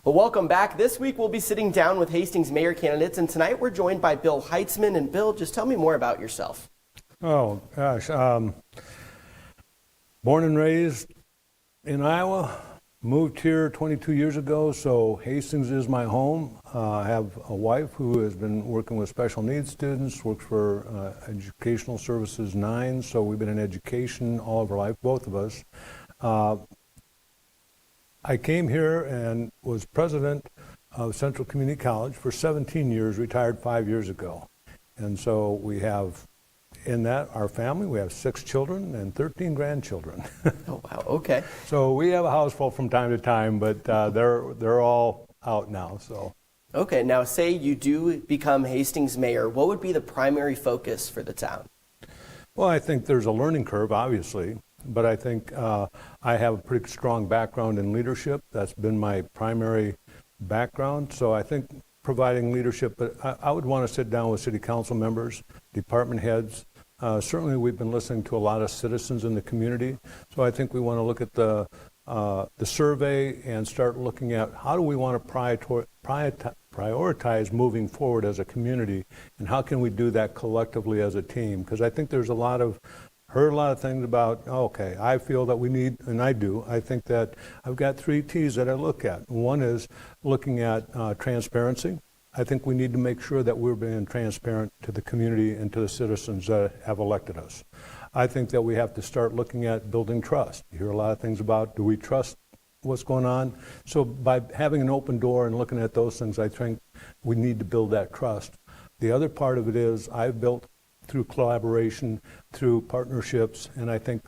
Well, welcome back. This week we'll be sitting down with Hastings mayor candidates, and tonight we're joined by Bill Hitesman. And Bill, just tell me more about yourself. Oh, gosh. Born and raised in Iowa, moved here 22 years ago, so Hastings is my home. I have a wife who has been working with special needs students, works for Educational Services 9, so we've been in education all of our life, both of us. I came here and was president of Central Community College for 17 years, retired 5 years ago. And so we have, in that, our family, we have 6 children and 13 grandchildren. Oh, wow, okay. So we have a house full from time to time, but they're all out now, so. Okay, now say you do become Hastings mayor, what would be the primary focus for the town? Well, I think there's a learning curve, obviously, but I think I have a pretty strong background in leadership. That's been my primary background, so I think providing leadership, but I would want to sit down with city council members, department heads. Certainly we've been listening to a lot of citizens in the community, so I think we want to look at the survey and start looking at how do we want to prioritize moving forward as a community, and how can we do that collectively as a team? Because I think there's heard a lot of things about, okay, I feel that we need, and I do, I think that I've got 3 T's that I look at. One is looking at transparency. I think we need to make sure that we're being transparent to the community and to the citizens that have elected us. I think that we have to start looking at building trust. You hear a lot of things about, do we trust what's going on? So by having an open door and looking at those things, I think we need to build that trust. The other part of it is I've built through collaboration, through partnerships, and I think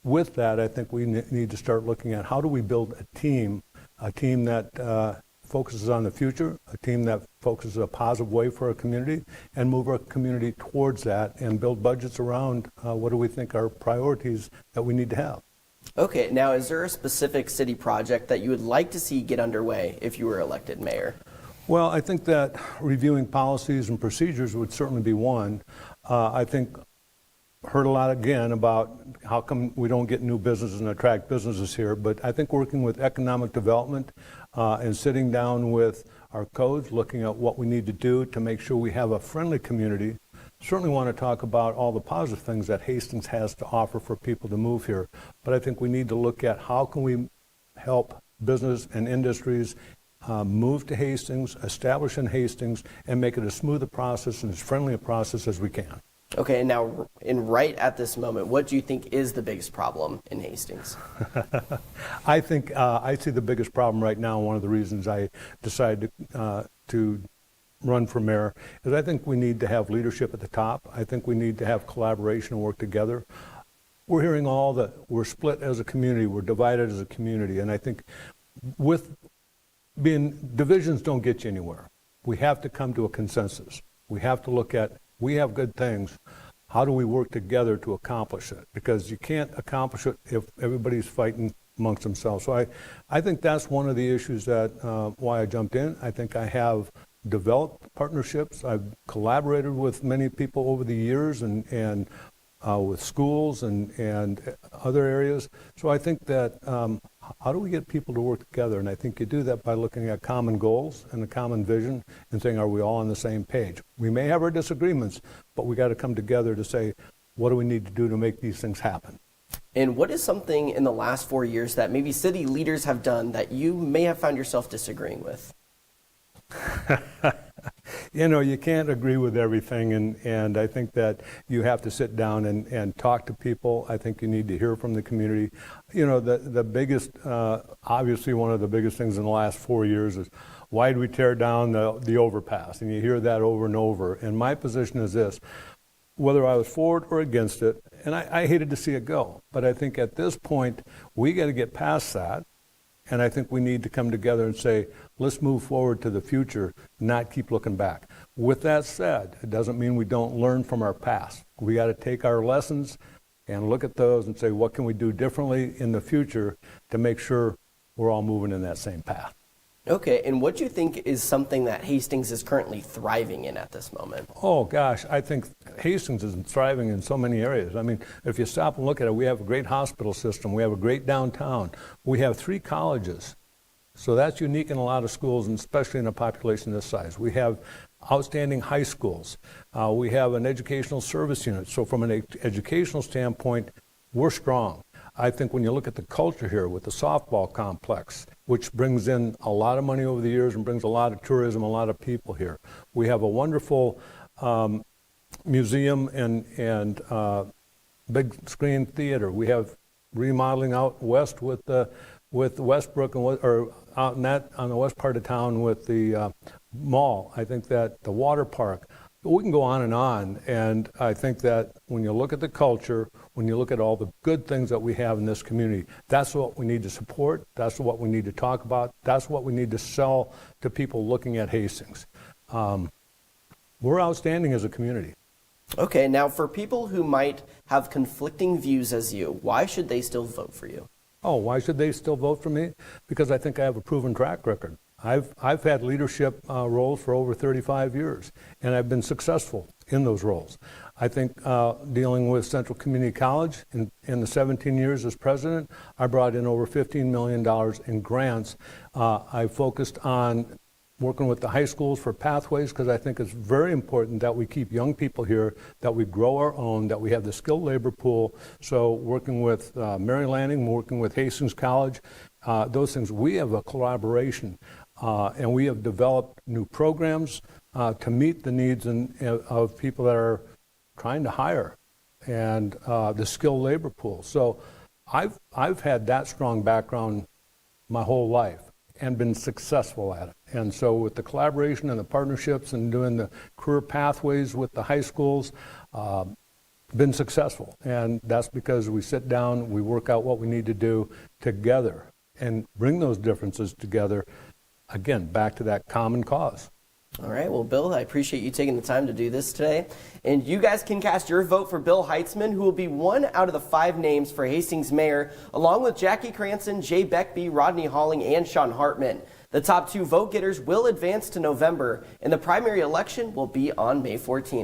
with that, I think we need to start looking at how do we build a team that focuses on the future, a team that focuses a positive way for our community, and move our community towards that and build budgets around what do we think are priorities that we need to have. Okay, now is there a specific city project that you would like to see get underway if you were elected mayor? Well, I think that reviewing policies and procedures would certainly be one. I think heard a lot again about how come we don't get new businesses and attract businesses here, but I think working with economic development and sitting down with our codes, looking at what we need to do to make sure we have a friendly community. Certainly want to talk about all the positive things that Hastings has to offer for people to move here, but I think we need to look at how can we help business and industries move to Hastings, establish in Hastings, and make it as smooth a process and as friendly a process as we can. Okay, and now, right at this moment, what do you think is the biggest problem in Hastings? I think I see the biggest problem right now, one of the reasons I decided to run for mayor, is I think we need to have leadership at the top. I think we need to have collaboration and work together. We're hearing all that we're split as a community, we're divided as a community, and I think with divisions don't get you anywhere. We have to come to a consensus. We have to look at, we have good things, how do we work together to accomplish it? Because you can't accomplish it if everybody's fighting amongst themselves. So I think that's one of the issues that why I jumped in. I think I have developed partnerships. I've collaborated with many people over the years and with schools and other areas. So I think that how do we get people to work together? And I think you do that by looking at common goals and a common vision and saying, are we all on the same page? We may have our disagreements, but we got to come together to say, what do we need to do to make these things happen? And what is something in the last 4 years that maybe city leaders have done that you may have found yourself disagreeing with? You know, you can't agree with everything, and I think that you have to sit down and talk to people. I think you need to hear from the community. You know, the biggest, obviously one of the biggest things in the last 4 years is why did we tear down the overpass? And you hear that over and over. And my position is this, whether I was for it or against it, and I hated to see it go, but I think at this point, we got to get past that. And I think we need to come together and say, let's move forward to the future, not keep looking back. With that said, it doesn't mean we don't learn from our past. We got to take our lessons and look at those and say, what can we do differently in the future to make sure we're all moving in that same path? Okay, and what do you think is something that Hastings is currently thriving in at this moment? Oh gosh, I think Hastings is thriving in so many areas. I mean, if you stop and look at it, we have a great hospital system, we have a great downtown, we have 3 colleges. So that's unique in a lot of schools, and especially in a population this size. We have outstanding high schools. We have an educational service unit. So from an educational standpoint, we're strong. I think when you look at the culture here with the softball complex, which brings in a lot of money over the years and brings a lot of tourism, a lot of people here. We have a wonderful museum and big screen theater. We have remodeling out west with Westbrook or out in that on the west part of town with the mall. I think that the water park. We can go on, and I think that when you look at the culture, when you look at all the good things that we have in this community, that's what we need to support, that's what we need to talk about, that's what we need to sell to people looking at Hastings. We're outstanding as a community. Okay, now for people who might have conflicting views as you, why should they still vote for you? Oh, why should they still vote for me? Because I think I have a proven track record. I've had leadership roles for over 35 years, and I've been successful in those roles. I think dealing with Central Community College in the 17 years as president, I brought in over $15 million in grants. I focused on working with the high schools for pathways because I think it's very important that we keep young people here, that we grow our own, that we have the skilled labor pool. So working with Mary Lanning, working with Hastings College, those things, we have a collaboration. And we have developed new programs to meet the needs of people that are trying to hire and the skilled labor pool. So I've had that strong background my whole life and been successful at it. And so with the collaboration and the partnerships and doing the career pathways with the high schools, been successful. And that's because we sit down, we work out what we need to do together and bring those differences together. Again, back to that common cause. All right, well, Bill, I appreciate you taking the time to do this today. And you guys can cast your vote for Bill Hitesman, who will be one out of the 5 names for Hastings mayor, along with Jackie Cranston, Jay Beckby, Rodney Halling, and Sean Hartman. The top 2 vote getters will advance to November, and the primary election will be on May 14th.